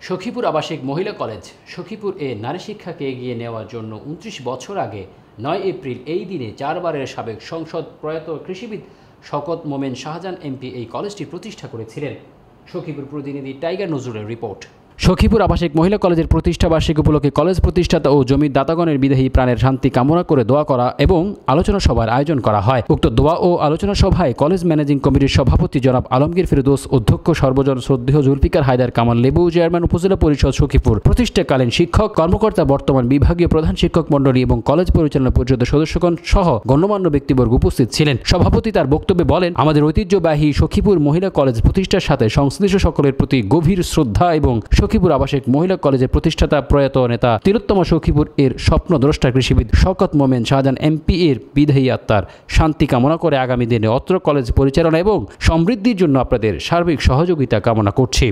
সখীপুর আবাসিক মহিলা কলেজ সখীপুর নারী শিক্ষাকে এগিয়ে নেওয়ার জন্য ২৯ বছর আগে ৯ এপ্রিল এই দিনে চারবারের সাবেক সংসদ প্রয়াত কৃষিবিদ শওকত মোমেন শাহজাহান এমপি এই কলেজটি প্রতিষ্ঠা করেছিলেন। সখীপুর প্রতিনিধি টাইগার নজরুলের রিপোর্ট। সখীপুর আবাসিক মহিলা কলেজের প্রতিষ্ঠা বার্ষিকী উপলক্ষে কলেজ প্রতিষ্ঠাতা ও জমির দাতাগণের বিদেহী প্রাণের শান্তি কামনা করে দোয়া করা এবং আলোচনা সভার আয়োজন করা হয়। উক্ত দোয়া ও আলোচনা সভায় কলেজ ম্যানেজিং কমিটির সভাপতি জনাব আলমগীর ফেরদৌস, অধ্যক্ষ সর্বজন শ্রদ্ধেয় জুলফিকার হায়দার কামাল লেবু, চেয়ারম্যান উপজেলা পরিষদ সখীপুর, প্রতিষ্ঠাকালীন শিক্ষক কর্মকর্তা, বর্তমান বিভাগীয় প্রধান শিক্ষক মণ্ডলী এবং কলেজ পরিচালনা পরিষদের সদস্যগণ সহ গণ্যমান্য ব্যক্তিবর্গ উপস্থিত ছিলেন। সভাপতি তার বক্তব্যে বলেন, আমাদের ঐতিহ্যবাহী সখীপুর মহিলা কলেজ প্রতিষ্ঠার সাথে সংশ্লিষ্ট সকলের প্রতি গভীর শ্রদ্ধা এবং সখীপুর আবাসিক মহিলা কলেজের প্রতিষ্ঠাতা প্রয়াত নেতা তিলোত্তমা সখীপুর এর স্বপ্নদ্রষ্টা কৃষিবিদ শওকত মোমেন শাহজাহান এমপি এর বিদেহী আত্মার শান্তি কামনা করে আগামী দিনে অত্র কলেজ পরিচালনা এবং সমৃদ্ধির জন্য আপনাদের সার্বিক সহযোগিতা কামনা করছি।